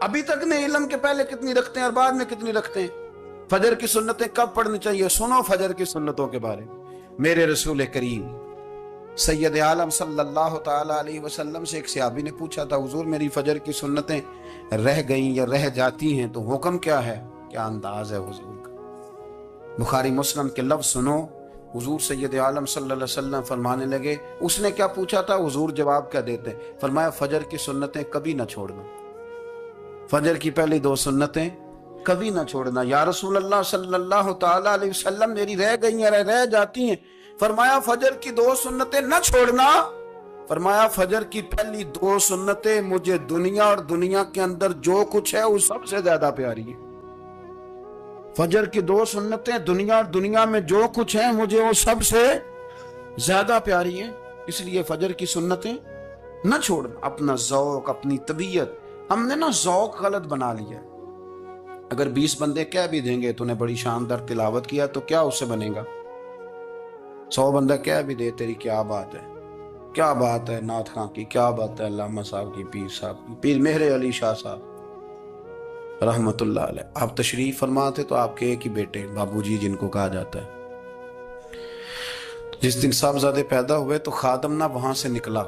ابھی تک نے علم کے پہلے کتنی رکھتے ہیں اور بعد میں کتنی رکھتے ہیں. فجر کی سنتیں کب پڑھنی چاہیے؟ سنو فجر کی سنتوں کے بارے میں. میرے رسول کریم سید عالم صلی اللہ تعالی علیہ وسلم سے ایک صحابی نے پوچھا تھا، حضور میری فجر کی سنتیں رہ گئیں یا رہ جاتی ہیں تو حکم کیا ہے؟ کیا انداز ہے حضور کا. بخاری مسلم کے لفظ سنو. حضور سید عالم صلی اللہ علیہ وسلم فرمانے لگے، اس نے کیا پوچھا تھا؟ حضور جواب کیا دیتے؟ فرمایا فجر کی سنتیں کبھی نہ چھوڑنا، فجر کی پہلی 2 سنتیں کبھی نہ چھوڑنا. یا رسول اللہ صلی اللہ تعالی علیہ وسلم میری رہ گئی ہیں، رہ جاتی ہیں. فرمایا فجر کی 2 سنتیں نہ چھوڑنا. فرمایا فجر کی پہلی 2 سنتیں مجھے دنیا اور دنیا کے اندر جو کچھ ہے وہ سب سے زیادہ پیاری ہے. فجر کی 2 سنتیں دنیا اور دنیا میں جو کچھ ہیں مجھے وہ سب سے زیادہ پیاری ہیں. اس لیے فجر کی سنتیں نہ چھوڑنا. اپنا ذوق، اپنی طبیعت، ہم نے نا ذوق غلط بنا لیا. اگر 20 بندے کہہ بھی دیں گے تو نے بڑی شاندار تلاوت کیا تو کیا اس سے بنے گا؟ 100 بندہ کہہ بھی دے تیری کیا بات ہے، کیا بات ہے نعت خاں کی، کیا بات ہے علامہ صاحب کی، پیر صاحب کی، پیر مہر علی شاہ صاحب رحمت اللہ علیہ. آپ تشریف فرما تھے تو آپ کے ایک ہی بیٹے بابو جی جن کو کہا جاتا ہے، جس دن صاحبزادے پیدا ہوئے تو خادم نہ وہاں سے نکلا.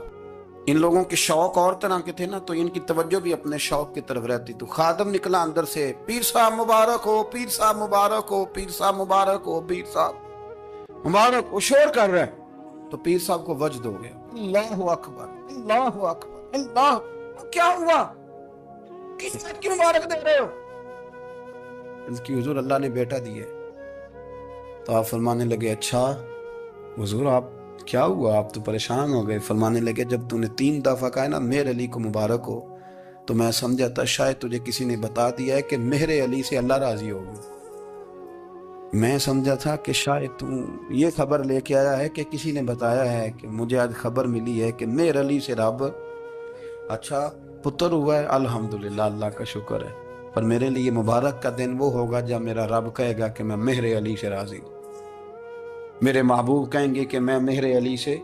ان لوگوں کے شوق اور طرح کے تھے نا، تو ان کی توجہ بھی اپنے شوق کی طرف رہتی. تو خادم نکلا اندر سے، پیر صاحب مبارک ہو، پیر صاحب مبارک ہو، پیر صاحب مبارک ہو، پیر صاحب مبارک ہو. شور کر رہا ہے تو پیر صاحب کو وجد ہو گیا. اللہ اکبر، اللہ اکبر، اللہ. کیا ہوا؟ کس بات کی مبارک دے رہے ہو؟ اس کی حضور اللہ نے بیٹا دی ہے. تو آپ فرمانے لگے اچھا حضور آپ کیا ہوا؟ آپ تو پریشان ہو گئے. فرمانے لگے جب تو نے 3 دفعہ کہا نا مہر علی کو مبارک ہو تو میں سمجھا تھا شاید تجھے کسی نے بتا دیا ہے کہ مہر علی سے اللہ راضی ہوگی. میں سمجھا تھا کہ شاید تو یہ خبر لے کے آیا ہے کہ کسی نے بتایا ہے کہ مجھے آج خبر ملی ہے کہ مہر علی سے رب اچھا پتر ہوا ہے. الحمدللہ، اللہ کا شکر ہے. پر میرے لیے مبارک کا دن وہ ہوگا جب میرا رب کہے گا کہ میں مہر علی سے راضی ہوں. میرے محبوب کہیں گے کہ میں مہر علی سے.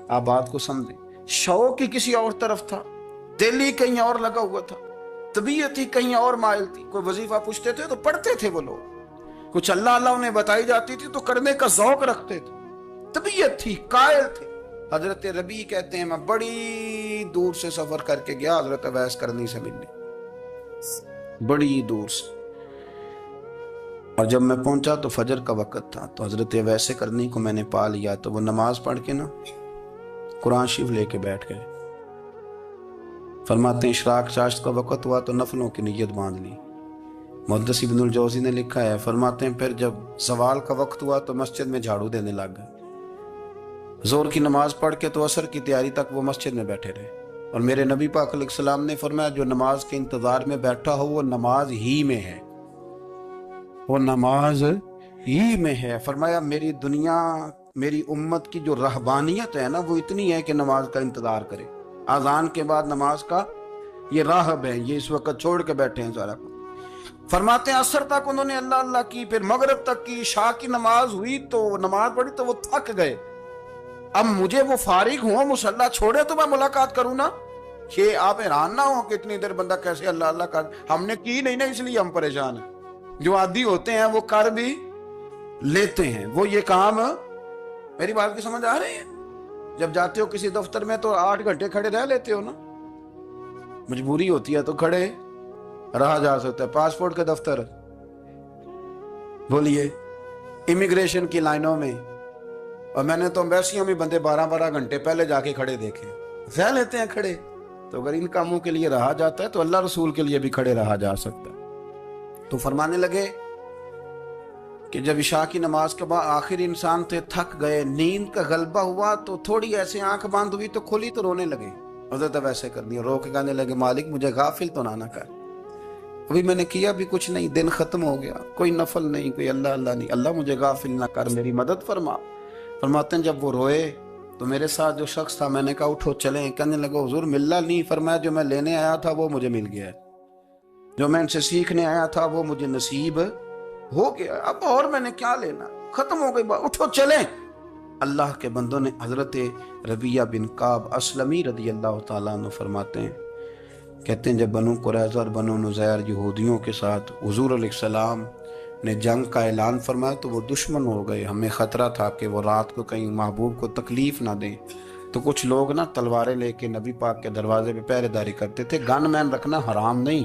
آپ بات کو سمجھیں. شوق ہی کسی اور طرف تھا، دل ہی کہیں اور لگا ہوا تھا، طبیعت ہی کہیں اور مائل تھی. کوئی وظیفہ پوچھتے تھے تو پڑھتے تھے وہ لوگ، کچھ اللہ اللہ انہیں بتائی جاتی تھی تو کرنے کا ذوق رکھتے تھے. طبیعت تھی، قائل تھے. حضرت ربیع کہتے ہیں میں بڑی دور سے سفر کر کے گیا حضرت اویس کرنی سے ملنے، بڑی دور سے. اور جب میں پہنچا تو فجر کا وقت تھا. تو حضرت اویس کرنی کو میں نے پا لیا تو وہ نماز پڑھ کے نا قرآن شریف لے کے بیٹھ گئے. فرماتے ہیں اشراق چاشت کا وقت ہوا تو نفلوں کی نیت باندھ لی. محدث ابن الجوزی نے لکھا ہے، فرماتے ہیں پھر جب زوال کا وقت ہوا تو مسجد میں جھاڑو دینے لگ گئے. زور کی نماز پڑھ کے تو عصر کی تیاری تک وہ مسجد میں بیٹھے رہے. اور میرے نبی پاک علیہ السلام نے فرمایا جو نماز کے انتظار میں بیٹھا ہو وہ نماز ہی میں ہے، وہ نماز ہی میں ہے. فرمایا میری دنیا، میری امت کی جو رہبانیت ہے نا وہ اتنی ہے کہ نماز کا انتظار کرے. اذان کے بعد نماز کا یہ راہب ہے، یہ اس وقت چھوڑ کے بیٹھے ہیں سارا کچھ. فرماتے ہیں عصر تک انہوں نے اللہ اللہ کی، پھر مغرب تک کی. عشاء کی نماز ہوئی تو نماز پڑھی تو وہ تھک گئے. اب مجھے وہ فارغ ہوں، مصلی چھوڑے تو میں ملاقات کروں نا. کہ آپ حیران نہ ہو کہ اتنی دیر بندہ کیسے اللہ اللہ کر. ہم نے کی نہیں نا اس لیے ہم پریشان ہیں. جو عادی ہوتے ہیں وہ کر بھی لیتے ہیں. وہ یہ کام، میری بات کی سمجھ آ رہی ہے؟ جب جاتے ہو کسی دفتر میں تو 8 گھنٹے کھڑے رہ لیتے ہو نا، مجبوری ہوتی ہے تو کھڑے رہا جا سکتا ہے. پاسپورٹ کے دفتر بولیے، امیگریشن کی لائنوں میں، اور میں نے تو امبیسیوں میں بندے 12 گھنٹے پہلے جا کے کھڑے دیکھے. رہ لیتے ہیں کھڑے. تو اگر ان کاموں کے لیے رہا جاتا ہے تو اللہ رسول کے لیے بھی کھڑے رہا جا سکتا ہے. تو فرمانے لگے کہ جب عشاء کی نماز کے بعد آخر انسان تھے، تھک گئے، نیند کا غلبہ ہوا تو تھوڑی ایسے آنکھ بند ہوئی تو کھلی تو رونے لگے. حضرت ویسے کر دیا، رو کے کہنے لگے مالک مجھے غافل تو نہ کر، ابھی میں نے کیا بھی کچھ نہیں، دن ختم ہو گیا، کوئی نفل نہیں، کوئی اللہ اللہ نہیں، اللہ مجھے غافل نہ کر، میری مدد فرما. فرماتے ہیں جب وہ روئے تو میرے ساتھ جو شخص تھا میں نے کہا اٹھو چلیں. کہنے لگا حضور ملنا نہیں. فرمایا جو میں لینے آیا تھا وہ مجھے مل گیا ہے، جو میں ان سے سیکھنے آیا تھا وہ مجھے نصیب ہو گیا، اب اور میں نے کیا لینا، ختم ہو گئی بات، اٹھو چلیں. اللہ کے بندوں نے حضرت ربیہ بن کعب اسلمی رضی اللہ تعالیٰ عنہ فرماتے ہیں کہتے ہیں جب بنو قریظہ اور بنو نذیر یہودیوں کے ساتھ حضور علیہ السلام نے جنگ کا اعلان فرمایا تو وہ دشمن ہو گئے. ہمیں خطرہ تھا کہ وہ رات کو کہیں محبوب کو تکلیف نہ دیں، تو کچھ لوگ نا تلواریں لے کے نبی پاک کے دروازے پہ پہرے داری کرتے تھے. گن مین رکھنا حرام نہیں،